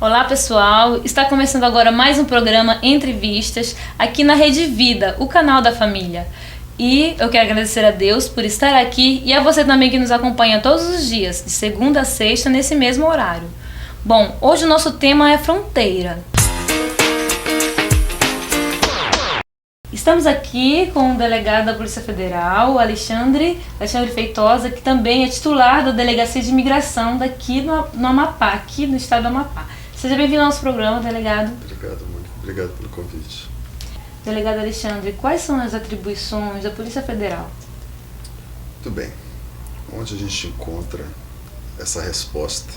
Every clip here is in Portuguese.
Olá pessoal, está começando agora mais um programa Entrevistas aqui na Rede Vida, o canal da família. E eu quero agradecer a Deus por estar aqui e a você também que nos acompanha todos os dias, de segunda a sexta, nesse mesmo horário. Bom, hoje o nosso tema é fronteira. Estamos aqui com o delegado da Polícia Federal, Alexandre Feitosa, que também é titular da Delegacia de Imigração daqui no Amapá, aqui no estado do Amapá. Seja bem-vindo ao nosso programa, delegado. Obrigado, Mônica. Obrigado pelo convite. Delegado Alexandre, quais são as atribuições da Polícia Federal? Muito bem. Onde a gente encontra essa resposta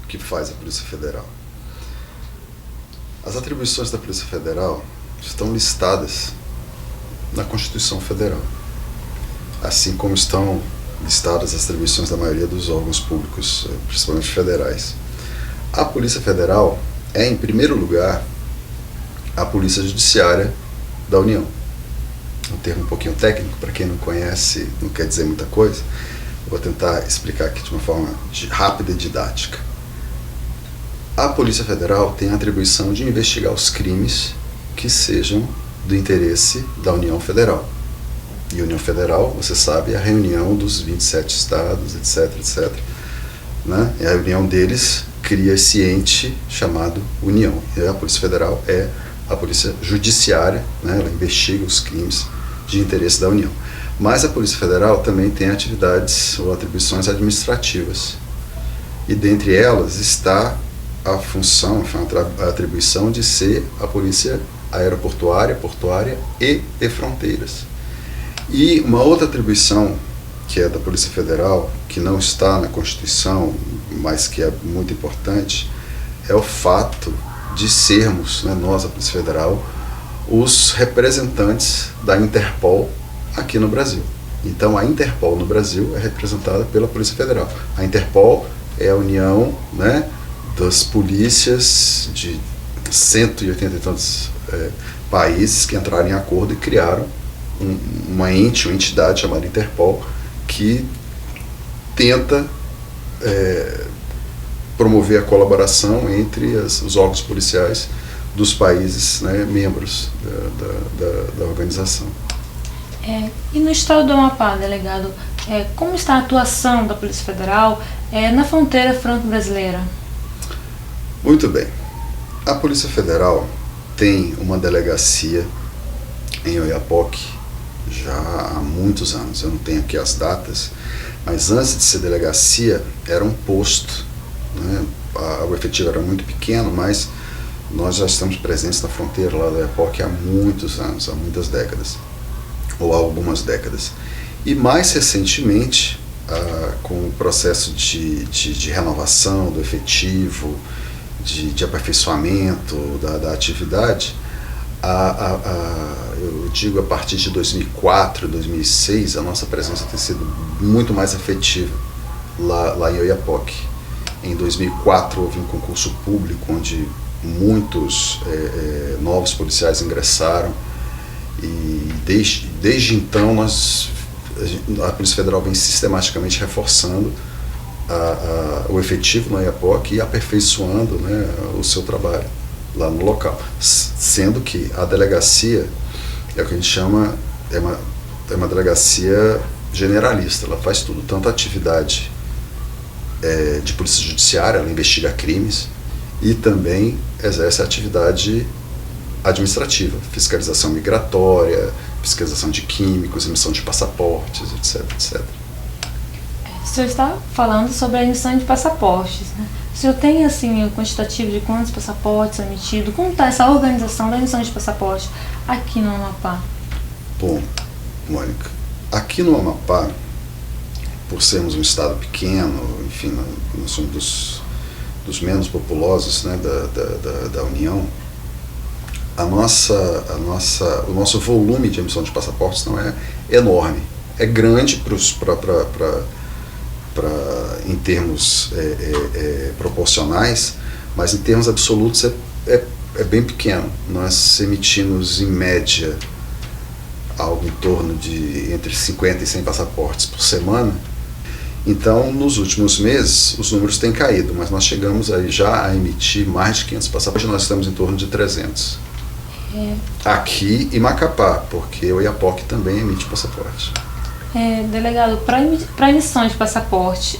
que faz a Polícia Federal? As atribuições da Polícia Federal estão listadas na Constituição Federal, assim como estão listadas as atribuições da maioria dos órgãos públicos, principalmente federais. A Polícia Federal é, em primeiro lugar, a Polícia Judiciária da União. Um termo um pouquinho técnico, para quem não conhece, não quer dizer muita coisa. Eu vou tentar explicar aqui de uma forma rápida e didática. A Polícia Federal tem a atribuição de investigar os crimes que sejam do interesse da União Federal. E a União Federal, você sabe, é a reunião dos 27 estados, etc, etc. Né? E a reunião deles cria esse ente chamado União. E a Polícia Federal é a Polícia Judiciária, né? Ela investiga os crimes de interesse da União. Mas a Polícia Federal também tem atividades ou atribuições administrativas. E dentre elas está a função, a atribuição de ser a Polícia Aeroportuária, Portuária e de Fronteiras. E uma outra atribuição que é da Polícia Federal, que não está na Constituição, mas que é muito importante, é o fato de sermos, né, nós, a Polícia Federal, os representantes da Interpol aqui no Brasil. Então, a Interpol no Brasil é representada pela Polícia Federal. A Interpol é a união, né, das polícias de 180 e tantos países que entraram em acordo e criaram uma entidade chamada Interpol, que tenta promover a colaboração entre os órgãos policiais dos países, né, membros da organização. E no estado do Amapá, delegado, como está a atuação da Polícia Federal na fronteira franco-brasileira? Muito bem. A Polícia Federal tem uma delegacia em Oiapoque já há muitos anos. Eu não tenho aqui as datas, mas antes de ser delegacia era um posto, né? O efetivo era muito pequeno, mas nós já estamos presentes na fronteira lá do Oiapoque há muitos anos, há muitas décadas, ou há algumas décadas. E mais recentemente, com o processo de renovação do efetivo, de aperfeiçoamento da atividade, eu digo a partir de 2004, 2006, a nossa presença tem sido muito mais efetiva lá em Oiapoque. Em 2004 houve um concurso público onde muitos novos policiais ingressaram e desde então a Polícia Federal vem sistematicamente reforçando o efetivo no Oiapoque e aperfeiçoando, né, o seu trabalho lá no local, sendo que a delegacia é o que a gente chama, é uma delegacia generalista, ela faz tudo, tanto a atividade de polícia judiciária, ela investiga crimes e também exerce a atividade administrativa, fiscalização migratória, fiscalização de químicos, emissão de passaportes, etc, etc. O senhor está falando sobre a emissão de passaportes, né? O senhor tem, assim, o quantitativo de quantos passaportes emitidos? Como está essa organização da emissão de passaporte aqui no Amapá? Bom, Mônica, aqui no Amapá, por sermos um estado pequeno, enfim, nós somos dos menos populosos, né, da União, o nosso volume de emissão de passaportes não é enorme. É grande em termos proporcionais, mas em termos absolutos é bem pequeno. Nós emitimos, em média, algo em torno de entre 50 e 100 passaportes por semana, Então, nos últimos meses, os números têm caído, mas nós chegamos aí já a emitir mais de 500 passaportes, nós estamos em torno de 300. Aqui em Macapá, porque o Oiapoque também emite passaporte. Delegado, para emissão de passaporte,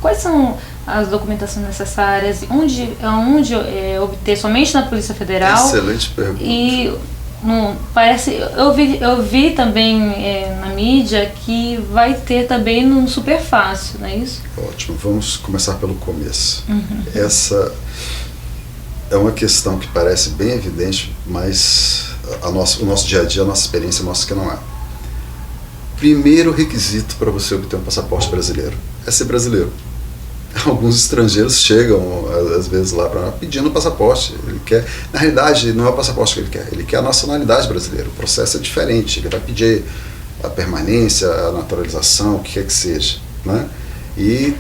quais são as documentações necessárias? Onde obter? Somente na Polícia Federal? Excelente pergunta. E eu vi também na mídia que vai ter também no Super Fácil, não é isso? Ótimo, vamos começar pelo começo. Essa é uma questão que parece bem evidente, mas o nosso dia a dia, a nossa experiência mostra que não é. Primeiro requisito para você obter um passaporte brasileiro é ser brasileiro. Alguns estrangeiros chegam, às vezes, lá pedindo passaporte. Ele quer, na realidade, não é o passaporte que ele quer a nacionalidade brasileira. O processo é diferente, ele vai pedir a permanência, a naturalização, o que quer que seja, né? E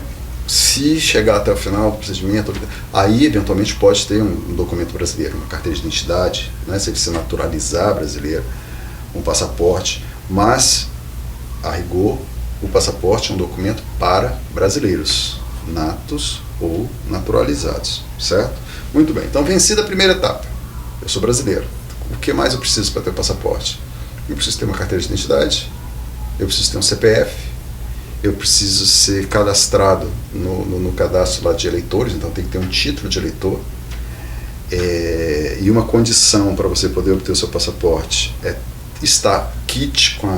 se chegar até o final do procedimento, aí eventualmente pode ter um documento brasileiro, uma carteira de identidade, né? Se ele se naturalizar brasileiro, um passaporte, mas a rigor, o passaporte é um documento para brasileiros, natos ou naturalizados, certo? Muito bem, então vencida a primeira etapa, eu sou brasileiro, o que mais eu preciso para ter passaporte? Eu preciso ter uma carteira de identidade, eu preciso ter um CPF, eu preciso ser cadastrado no cadastro lá de eleitores, então tem que ter um título de eleitor, e uma condição para você poder obter o seu passaporte é estar kit com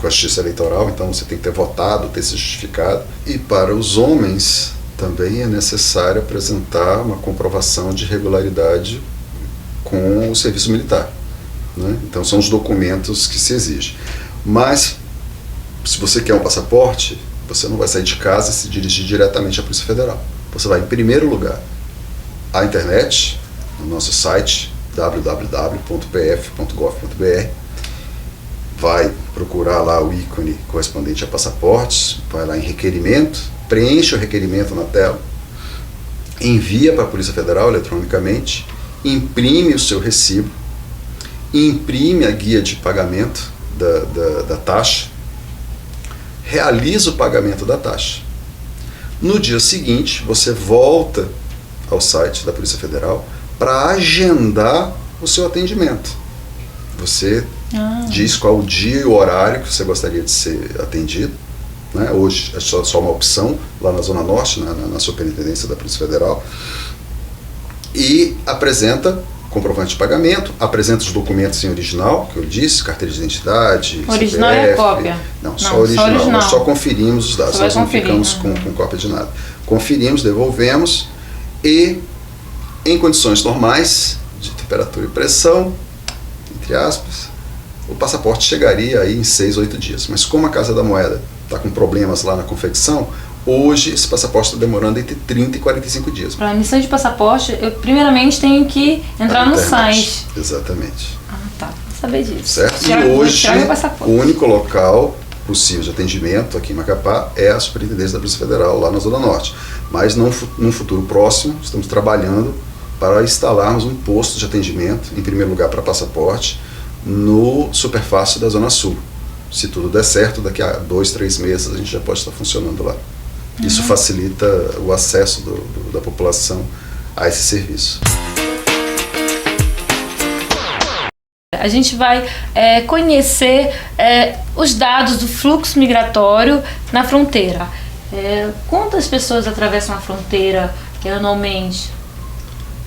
a justiça eleitoral, então você tem que ter votado, ter se justificado. E para os homens também é necessário apresentar uma comprovação de regularidade com o serviço militar, né? Então são os documentos que se exigem. Mas se você quer um passaporte, você não vai sair de casa e se dirigir diretamente à Polícia Federal. Você vai, em primeiro lugar, à internet, no nosso site www.pf.gov.br, vai procurar lá o ícone correspondente a passaportes, vai lá em requerimento, preenche o requerimento na tela, envia para a Polícia Federal eletronicamente, imprime o seu recibo, imprime a guia de pagamento da taxa, realiza o pagamento da taxa. No dia seguinte, você volta ao site da Polícia Federal para agendar o seu atendimento. Você diz qual o dia e o horário que você gostaria de ser atendido, né? Hoje é só uma opção, lá na Zona Norte, na Superintendência da Polícia Federal, e apresenta comprovante de pagamento, apresenta os documentos em original, que eu disse, carteira de identidade, original CPF, é cópia? Não, só original. Nós só conferimos os dados, nós não ficamos com cópia de nada. Conferimos, devolvemos, e em condições normais, de temperatura e pressão, entre aspas, o passaporte chegaria aí em 6, 8 dias. Mas como a Casa da Moeda está com problemas lá na confecção, hoje esse passaporte está demorando entre 30 e 45 dias. Para a emissão de passaporte, eu primeiramente tenho que entrar no site. Exatamente. Tá. Vou saber disso. Certo? E hoje, o único local possível de atendimento aqui em Macapá é a Superintendência da Polícia Federal, lá na Zona Norte. Mas num futuro próximo, estamos trabalhando para instalarmos um posto de atendimento, em primeiro lugar para passaporte, no Superfácil da Zona Sul. Se tudo der certo, daqui a 2, 3 meses a gente já pode estar funcionando lá. Isso facilita o acesso da população a esse serviço. A gente vai conhecer os dados do fluxo migratório na fronteira. Quantas pessoas atravessam a fronteira anualmente?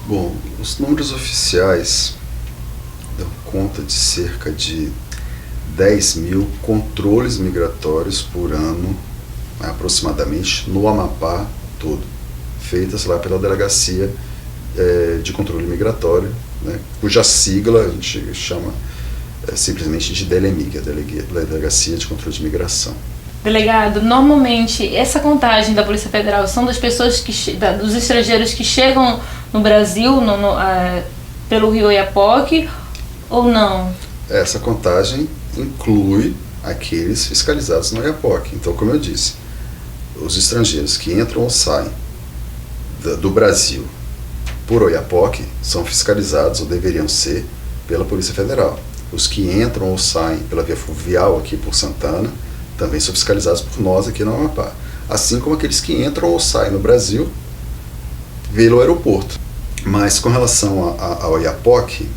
Bom, os números oficiais dão conta de cerca de 10 mil controles migratórios por ano, aproximadamente, no Amapá todo, feitas lá pela Delegacia de Controle Migratório, né, cuja sigla a gente chama simplesmente de DELEMIG, a Delegacia de Controle de Migração. Delegado, normalmente essa contagem da Polícia Federal são das pessoas dos estrangeiros que chegam no Brasil pelo Rio Oiapoque ou não? Essa contagem inclui aqueles fiscalizados no Oiapoque. Então, como eu disse, os estrangeiros que entram ou saem do Brasil por Oiapoque são fiscalizados, ou deveriam ser, pela Polícia Federal. Os que entram ou saem pela via fluvial aqui por Santana também são fiscalizados por nós aqui no Amapá. Assim como aqueles que entram ou saem no Brasil pelo aeroporto. Mas com relação ao Oiapoque,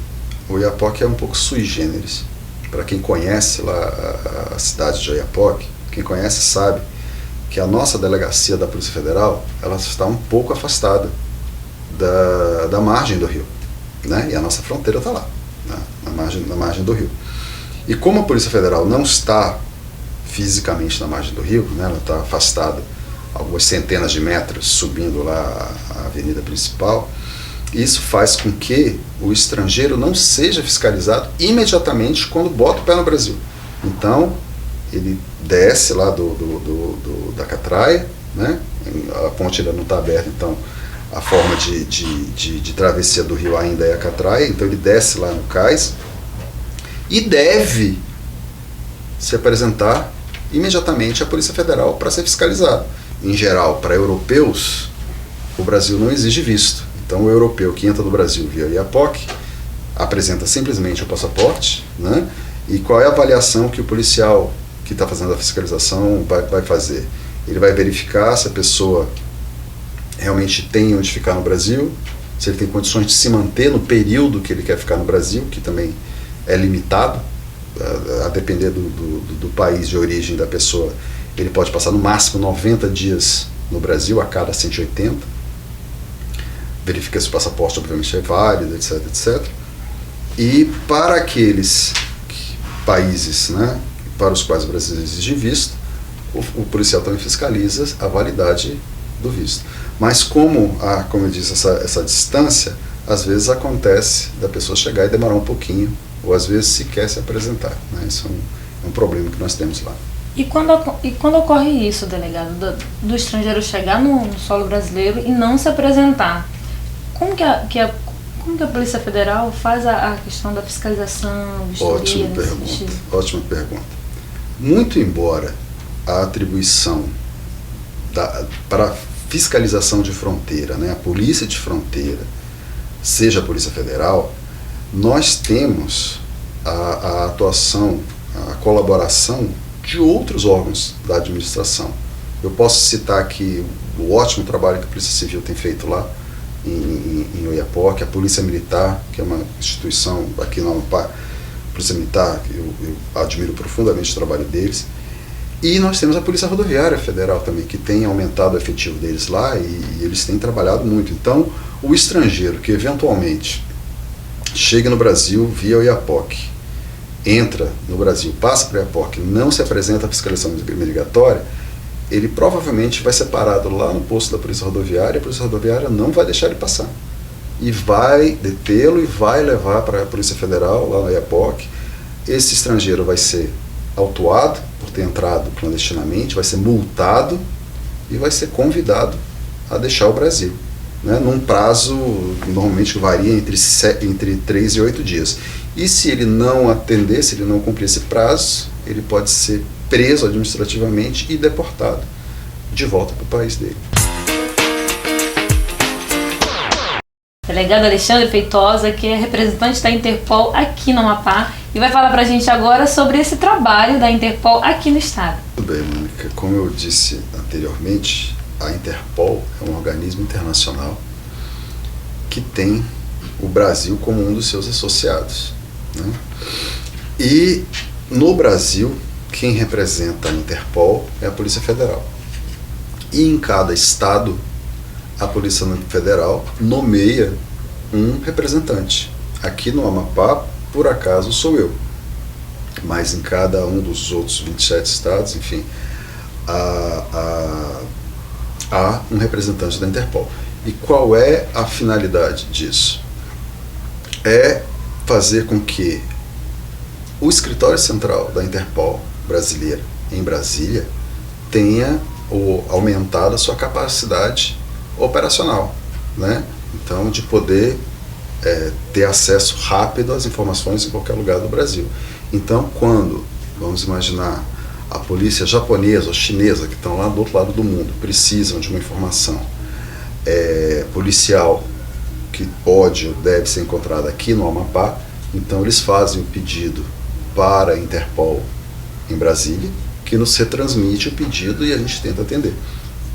o Oiapoque é um pouco sui generis. Para quem conhece lá a cidade de Oiapoque, quem conhece sabe que a nossa delegacia da Polícia Federal, ela está um pouco afastada da margem do rio, né? E a nossa fronteira está lá, né? na margem do rio. E como a Polícia Federal não está fisicamente na margem do rio, né? Ela está afastada algumas centenas de metros, subindo lá a avenida principal, isso faz com que o estrangeiro não seja fiscalizado imediatamente quando bota o pé no Brasil. Então, ele desce lá da catraia, né? A ponte ainda não está aberta, então a forma de travessia do rio ainda é a catraia, então ele desce lá no cais e deve se apresentar imediatamente à Polícia Federal para ser fiscalizado. Em geral, para europeus, o Brasil não exige visto. Então o europeu que entra no Brasil via Oiapoque apresenta simplesmente o passaporte, né? E qual é a avaliação que o policial que está fazendo a fiscalização vai fazer? Ele vai verificar se a pessoa realmente tem onde ficar no Brasil, se ele tem condições de se manter no período que ele quer ficar no Brasil, que também é limitado, a depender do país de origem da pessoa. Ele pode passar no máximo 90 dias no Brasil, a cada 180. Verifica se o passaporte obviamente é válido, etc, etc. E para aqueles países, né, para os quais o Brasil exige visto, o policial também fiscaliza a validade do visto. Mas como eu disse, essa distância, às vezes acontece da pessoa chegar e demorar um pouquinho, ou às vezes sequer se apresentar, né? Isso é um problema que nós temos lá. E quando ocorre isso, delegado, do estrangeiro chegar no solo brasileiro e não se apresentar, como que a Polícia Federal faz a questão da fiscalização, vistoria? Ótima pergunta. Muito embora a atribuição para fiscalização de fronteira, né, a polícia de fronteira, seja a Polícia Federal, nós temos a atuação, a colaboração de outros órgãos da administração. Eu posso citar aqui o ótimo trabalho que a Polícia Civil tem feito lá em Oiapoque, a Polícia Militar, que é uma instituição aqui no Amapá, Polícia Militar, eu admiro profundamente o trabalho deles. E nós temos a Polícia Rodoviária Federal também, que tem aumentado o efetivo deles lá e eles têm trabalhado muito. Então, o estrangeiro que eventualmente chega no Brasil via Oiapoque, entra no Brasil, passa para Oiapoque, não se apresenta à fiscalização obrigatória, ele provavelmente vai ser parado lá no posto da Polícia Rodoviária, e a Polícia Rodoviária não vai deixar ele passar. E vai detê-lo e vai levar para a Polícia Federal, lá no Oiapoque. Esse estrangeiro vai ser autuado por ter entrado clandestinamente, vai ser multado e vai ser convidado a deixar o Brasil, né, num prazo normalmente que varia entre 3 e 8 dias. E se ele não atender, se ele não cumprir esse prazo, ele pode ser preso administrativamente e deportado de volta para o país dele. Delegado Alexandre Feitosa, que é representante da Interpol aqui no Amapá, e vai falar para a gente agora sobre esse trabalho da Interpol aqui no estado. Tudo bem, Mônica. Como eu disse anteriormente, a Interpol é um organismo internacional que tem o Brasil como um dos seus associados, né? E no Brasil, quem representa a Interpol é a Polícia Federal. E em cada estado, a Polícia Federal nomeia um representante. Aqui no Amapá, por acaso, sou eu. Mas em cada um dos outros 27 estados, enfim, há um representante da Interpol. E qual é a finalidade disso? É fazer com que o escritório central da Interpol brasileira, em Brasília, tenha aumentado a sua capacidade operacional, né? Então, de poder ter acesso rápido às informações em qualquer lugar do Brasil. Então, quando, vamos imaginar, a polícia japonesa ou chinesa, que estão lá do outro lado do mundo, precisam de uma informação policial que pode ou deve ser encontrada aqui no Amapá, então eles fazem o pedido para a Interpol em Brasília, que nos retransmite o pedido e a gente tenta atender,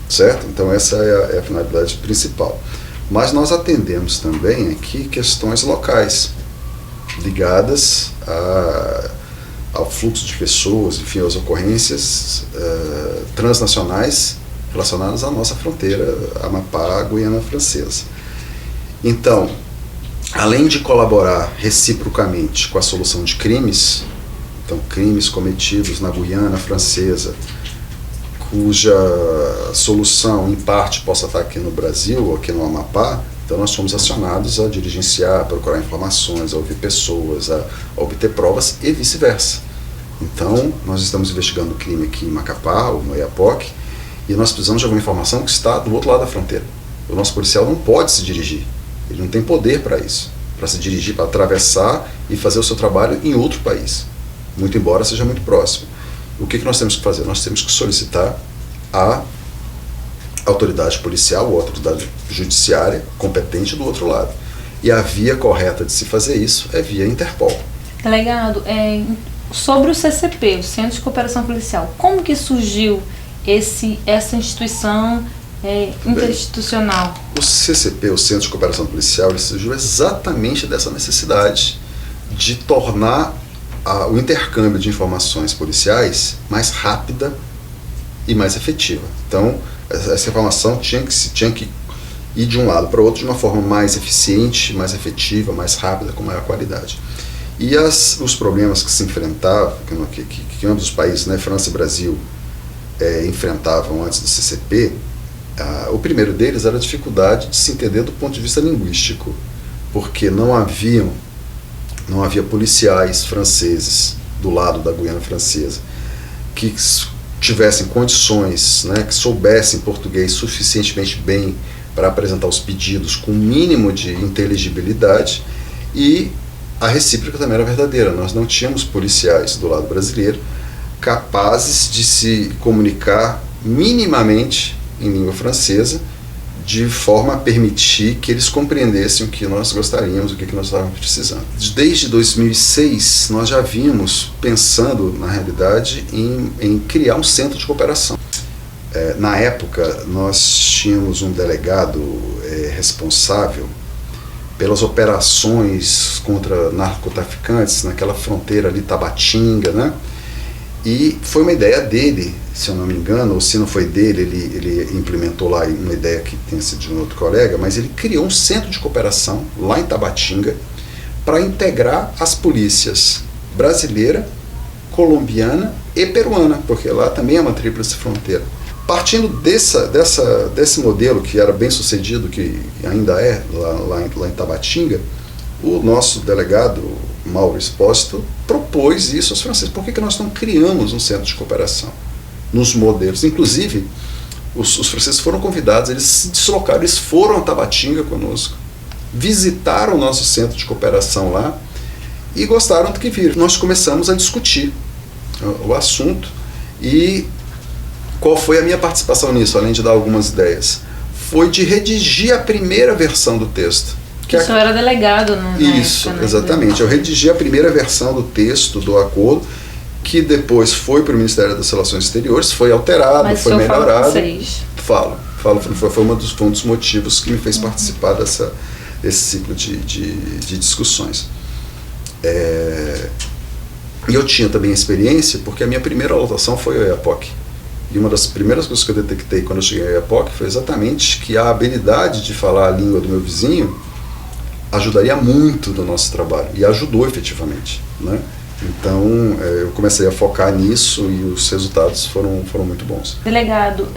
certo? Então essa é a finalidade principal. Mas nós atendemos também aqui questões locais, ligadas ao fluxo de pessoas, enfim, às ocorrências transnacionais relacionadas à nossa fronteira, Amapá, Guiana Francesa. Então, além de colaborar reciprocamente com a solução de crimes, então crimes cometidos na Guiana Francesa, cuja solução em parte possa estar aqui no Brasil ou aqui no Amapá, então nós somos acionados a diligenciar, a procurar informações, a ouvir pessoas, a obter provas e vice-versa. Então, nós estamos investigando o crime aqui em Macapá ou no Oiapoque e nós precisamos de alguma informação que está do outro lado da fronteira. O nosso policial não pode se dirigir, ele não tem poder para isso, para se dirigir, para atravessar e fazer o seu trabalho em outro país, muito embora seja muito próximo. O que nós temos que fazer? Nós temos que solicitar a autoridade policial ou autoridade judiciária competente do outro lado. E a via correta de se fazer isso é via Interpol. Delegado, sobre o CCP, o Centro de Cooperação Policial, como que surgiu essa instituição interinstitucional? O CCP, o Centro de Cooperação Policial, ele surgiu exatamente dessa necessidade de tornar o intercâmbio de informações policiais mais rápida e mais efetiva. Então, essa informação tinha que ir de um lado para o outro de uma forma mais eficiente, mais efetiva, mais rápida, com maior qualidade. E os problemas que se enfrentavam, que ambos os países, né, França e Brasil, enfrentavam antes do CCP, o primeiro deles era a dificuldade de se entender do ponto de vista linguístico, porque não havia policiais franceses do lado da Guiana Francesa que tivessem condições, né, que soubessem português suficientemente bem para apresentar os pedidos com o mínimo de inteligibilidade, e a recíproca também era verdadeira. Nós não tínhamos policiais do lado brasileiro capazes de se comunicar minimamente em língua francesa, de forma a permitir que eles compreendessem o que nós gostaríamos, o que nós estávamos precisando. Desde 2006, nós já vínhamos pensando, na realidade, em criar um centro de cooperação. Na época, nós tínhamos um delegado responsável pelas operações contra narcotraficantes naquela fronteira ali, Tabatinga, né? E foi uma ideia dele, se eu não me engano, ou se não foi dele, ele implementou lá uma ideia que tenha sido de um outro colega, mas ele criou um centro de cooperação lá em Tabatinga para integrar as polícias brasileira, colombiana e peruana, porque lá também é uma tríplice fronteira. Partindo desse modelo que era bem sucedido, que ainda é lá em Tabatinga, o nosso delegado Mauro Espósito propôs isso aos franceses. Por que nós não criamos um centro de cooperação nos modelos? Inclusive, os franceses foram convidados, eles se deslocaram, eles foram a Tabatinga conosco, visitaram o nosso centro de cooperação lá e gostaram do que viram. Nós começamos a discutir o assunto. E qual foi a minha participação nisso, além de dar algumas ideias? Foi de redigir a primeira versão do texto. O senhor era delegado, não? Isso, época, né? Exatamente. Eu redigi a primeira versão do texto do acordo, que depois foi para o Ministério das Relações Exteriores, foi alterado, mas foi melhorado. Falo. Foi um dos motivos que me fez participar desse ciclo de discussões. E eu tinha também experiência, porque a minha primeira lotação foi o Oiapoque. E uma das primeiras coisas que eu detectei quando eu cheguei ao Oiapoque foi exatamente que a habilidade de falar a língua do meu vizinho ajudaria muito no nosso trabalho, e ajudou efetivamente, né? Então eu comecei a focar nisso e os resultados foram muito bons. Delegado,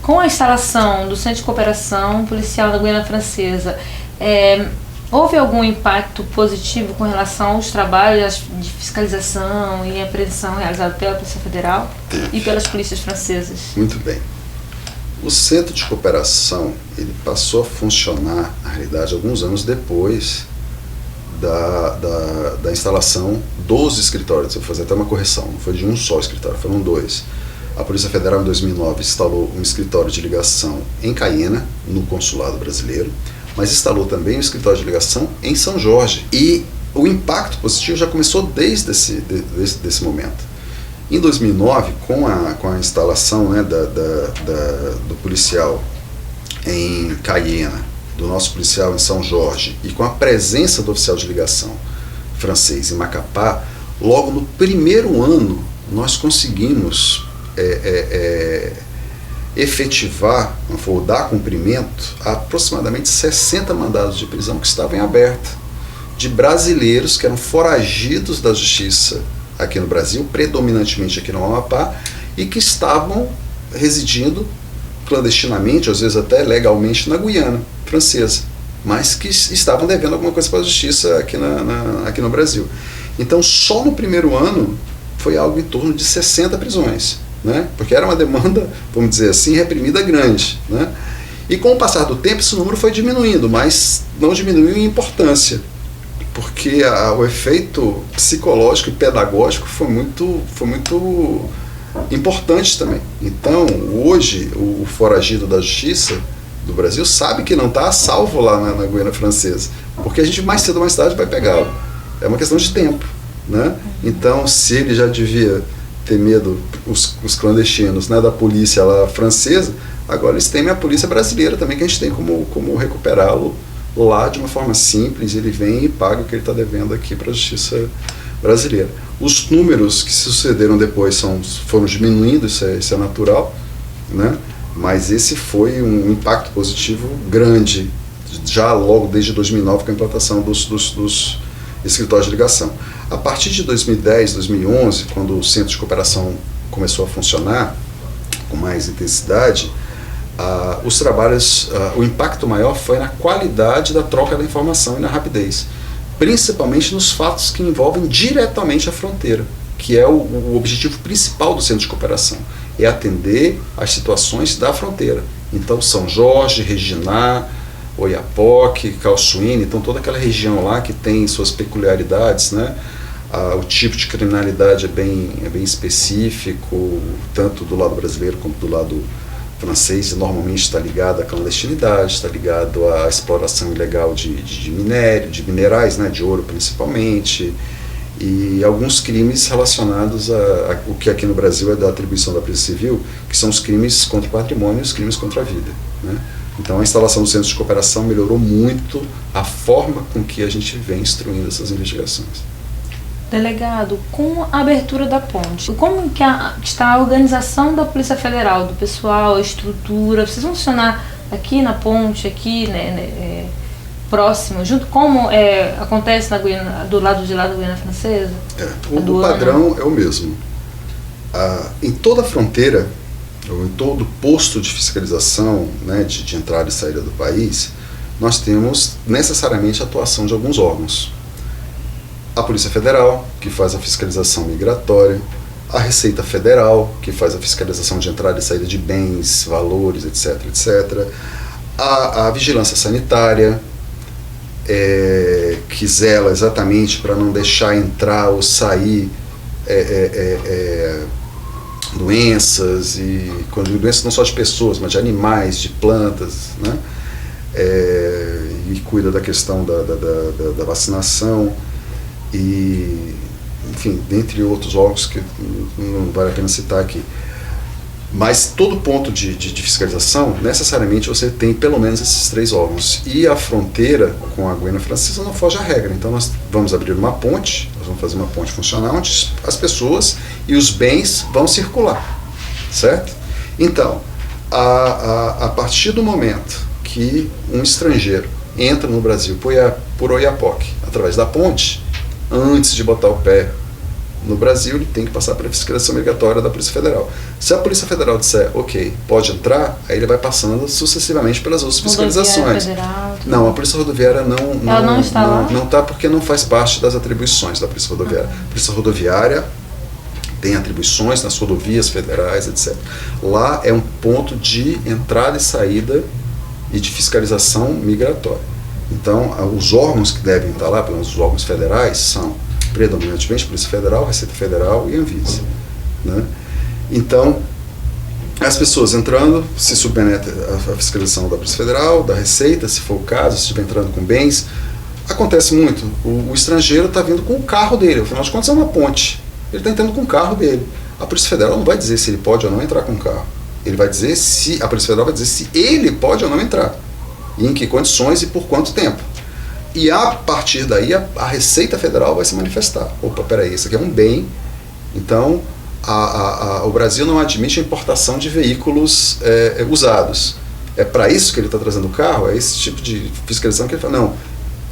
com a instalação do Centro de Cooperação Policial da Guiana Francesa, houve algum impacto positivo com relação aos trabalhos de fiscalização e apreensão realizados pela Polícia Federal e pelas polícias francesas? Muito bem. O Centro de Cooperação, ele passou a funcionar, na realidade, alguns anos depois da instalação dos escritórios. Eu vou fazer até uma correção, não foi de um só escritório, foram dois. A Polícia Federal, em 2009, instalou um escritório de ligação em Caiena, no Consulado Brasileiro, mas instalou também um escritório de ligação em São Jorge. E o impacto positivo já começou desde esse momento. Em 2009, com a instalação, né, do policial em Cayena, do nosso policial em São Jorge, e com a presença do oficial de ligação francês em Macapá, logo no primeiro ano nós conseguimos efetivar, ou dar cumprimento a aproximadamente 60 mandados de prisão que estavam em aberto, de brasileiros que eram foragidos da justiça aqui no Brasil, predominantemente aqui no Amapá, e que estavam residindo clandestinamente, às vezes até legalmente, na Guiana Francesa, mas que estavam devendo alguma coisa para a justiça aqui no Brasil. Então, só no primeiro ano foi algo em torno de 60 prisões, né? Porque era uma demanda, vamos dizer assim, reprimida grande, né? E com o passar do tempo, esse número foi diminuindo, mas não diminuiu em importância, porque o efeito psicológico e pedagógico foi muito importante também. Então, hoje, o foragido da justiça do Brasil sabe que não está a salvo lá na Guiana Francesa, porque a gente mais cedo ou mais tarde vai pegá-lo. É uma questão de tempo, né? Então, se ele já devia ter medo, os clandestinos, né, da polícia lá francesa, agora eles temem a polícia brasileira também, que a gente tem como recuperá-lo lá de uma forma simples. Ele vem e paga o que ele está devendo aqui para a justiça brasileira. Os números que se sucederam depois foram diminuindo, isso é natural, né? Mas esse foi um impacto positivo grande, já logo desde 2009, com a implantação dos escritórios de ligação. A partir de 2010, 2011, quando o Centro de Cooperação começou a funcionar com mais intensidade, os trabalhos, o impacto maior foi na qualidade da troca da informação e na rapidez, principalmente nos fatos que envolvem diretamente a fronteira, que é o objetivo principal do Centro de Cooperação, é atender às situações da fronteira. Então, São Jorge, Reginá, Oiapoque, Calçuíne, então toda aquela região lá que tem suas peculiaridades, né? O tipo de criminalidade é bem específico, tanto do lado brasileiro como do lado francês, e normalmente está ligado à clandestinidade, está ligado à exploração ilegal de minério, de minerais, né, de ouro principalmente, e alguns crimes relacionados a o que aqui no Brasil é da atribuição da Polícia Civil, que são os crimes contra o patrimônio e os crimes contra a vida, né? Então, a instalação do Centro de Cooperação melhorou muito a forma com que a gente vem instruindo essas investigações. Delegado, com a abertura da ponte, como que está a organização da Polícia Federal, do pessoal, a estrutura? Vocês vão funcionar aqui na ponte, aqui, né, próximo, junto, como acontece do lado de lá da Guiana Francesa? O padrão é o mesmo. Em toda a fronteira, ou em todo posto de fiscalização, né, de entrada e saída do país, nós temos necessariamente a atuação de alguns órgãos. A Polícia Federal, que faz a fiscalização migratória, a Receita Federal, que faz a fiscalização de entrada e saída de bens, valores, etc., etc., a Vigilância Sanitária, que zela exatamente para não deixar entrar ou sair doenças, e quando digo doenças não só de pessoas, mas de animais, de plantas, né? E cuida da questão da vacinação, e, enfim, dentre outros órgãos que não vale a pena citar aqui. Mas todo ponto de fiscalização, necessariamente você tem pelo menos esses 3 órgãos. E a fronteira com a Guiana Francesa não foge à regra. Então nós vamos abrir uma ponte, nós vamos fazer uma ponte funcional, onde as pessoas e os bens vão circular, certo? Então, a partir do momento que um estrangeiro entra no Brasil por Oiapoque, através da ponte, antes de botar o pé no Brasil, ele tem que passar pela fiscalização migratória da Polícia Federal. Se a Polícia Federal disser, ok, pode entrar, aí ele vai passando sucessivamente pelas outras fiscalizações. Federal, não, a Polícia Rodoviária não está lá? Não está, porque não faz parte das atribuições da Polícia Rodoviária. A Polícia Rodoviária tem atribuições nas rodovias federais, etc. Lá é um ponto de entrada e saída e de fiscalização migratória. Então, os órgãos que devem estar lá, pelo menos os órgãos federais, são predominantemente Polícia Federal, Receita Federal e Anvisa, né? Então, as pessoas entrando, se submetem à fiscalização da Polícia Federal, da Receita, se for o caso, se estiver entrando com bens. Acontece muito, o estrangeiro está vindo com o carro dele, afinal de contas é uma ponte, ele está entrando com o carro dele. A Polícia Federal não vai dizer se ele pode ou não entrar com o carro. Ele vai dizer se a Polícia Federal vai dizer se ele pode ou não entrar, e em que condições e por quanto tempo. E a partir daí a Receita Federal vai se manifestar. Opa, peraí, isso aqui é um bem, então o Brasil não admite a importação de veículos usados. É para isso que ele está trazendo o carro? É esse tipo de fiscalização que ele fala, não,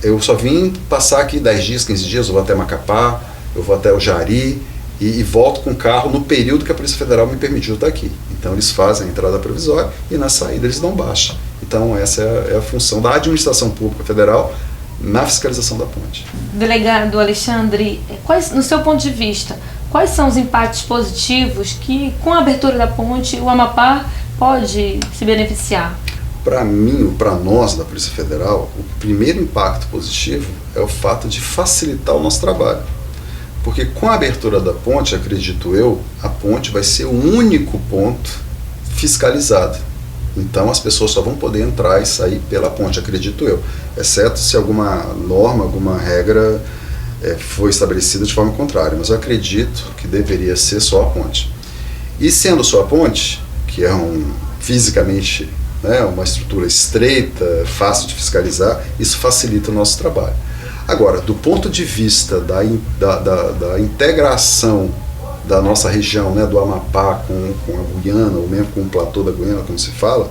eu só vim passar aqui 10 dias, 15 dias, eu vou até Macapá, eu vou até o Jari, e volto com o carro no período que a Polícia Federal me permitiu estar aqui. Então eles fazem a entrada provisória e na saída eles dão baixa. Então essa é a função da administração pública federal na fiscalização da ponte. Delegado Alexandre, no seu ponto de vista, quais são os impactos positivos que com a abertura da ponte o Amapá pode se beneficiar? Para mim, para nós da Polícia Federal, o primeiro impacto positivo é o fato de facilitar o nosso trabalho. Porque com a abertura da ponte, acredito eu, a ponte vai ser o único ponto fiscalizado. Então as pessoas só vão poder entrar e sair pela ponte, acredito eu. Exceto se alguma norma, alguma regra foi estabelecida de forma contrária. Mas eu acredito que deveria ser só a ponte. E sendo só a ponte, que é fisicamente uma estrutura estreita, fácil de fiscalizar, isso facilita o nosso trabalho. Agora, do ponto de vista da integração da nossa região, do Amapá com a Guiana, ou mesmo com o platô da Guiana, como se fala,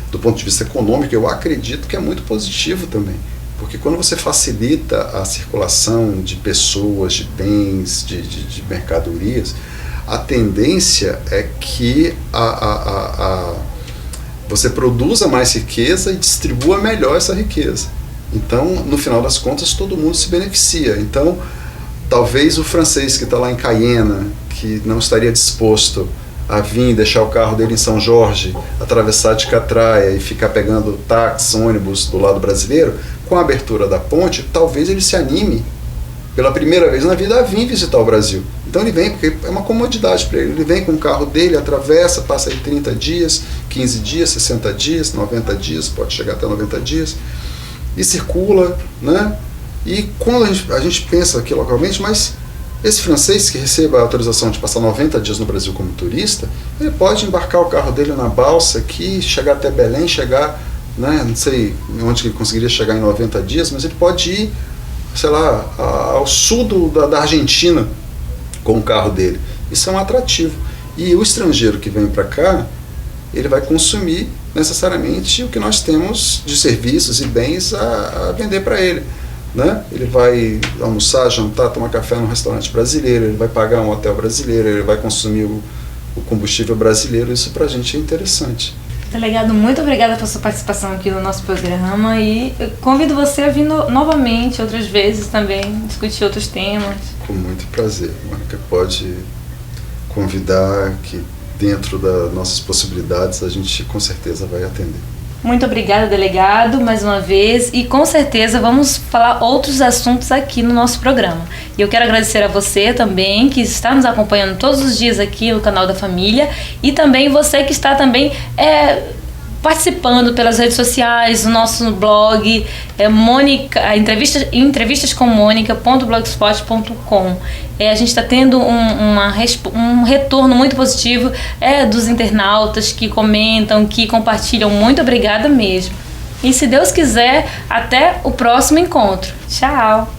do ponto de vista econômico, eu acredito que é muito positivo também. Porque quando você facilita a circulação de pessoas, de bens, de mercadorias, a tendência é que você produza mais riqueza e distribua melhor essa riqueza. Então, no final das contas, todo mundo se beneficia. Então, talvez o francês que está lá em Cayena, que não estaria disposto a vir deixar o carro dele em São Jorge, atravessar de Catraia e ficar pegando táxi, ônibus do lado brasileiro, com a abertura da ponte, talvez ele se anime pela primeira vez na vida a vir visitar o Brasil. Então ele vem, porque é uma comodidade para ele. Ele vem com o carro dele, atravessa, passa aí 30 dias, 15 dias, 60 dias, 90 dias, pode chegar até 90 dias, e circula, E quando a gente pensa aqui localmente, mas esse francês que receba a autorização de passar 90 dias no Brasil como turista, ele pode embarcar o carro dele na balsa aqui, chegar até Belém, chegar, não sei onde ele conseguiria chegar em 90 dias, mas ele pode ir, sei lá, ao sul da Argentina com o carro dele. Isso é um atrativo. E o estrangeiro que vem para cá, ele vai consumir necessariamente o que nós temos de serviços e bens a vender para ele. Ele vai almoçar, jantar, tomar café num restaurante brasileiro, ele vai pagar um hotel brasileiro, ele vai consumir o combustível brasileiro. Isso para a gente é interessante. Delegado, muito obrigada pela sua participação aqui no nosso programa e eu convido você a vir novamente, outras vezes também, discutir outros temas. Com muito prazer, Mônica. Pode convidar que dentro das nossas possibilidades a gente com certeza vai atender. Muito obrigada, delegado, mais uma vez, e com certeza vamos falar outros assuntos aqui no nosso programa. E eu quero agradecer a você também, que está nos acompanhando todos os dias aqui no canal da família, e também você que está também participando pelas redes sociais, no nosso blog, entrevistascommônica.blogspot.com. A gente está tendo um retorno muito positivo dos internautas que comentam, que compartilham. Muito obrigada mesmo. E se Deus quiser, até o próximo encontro. Tchau!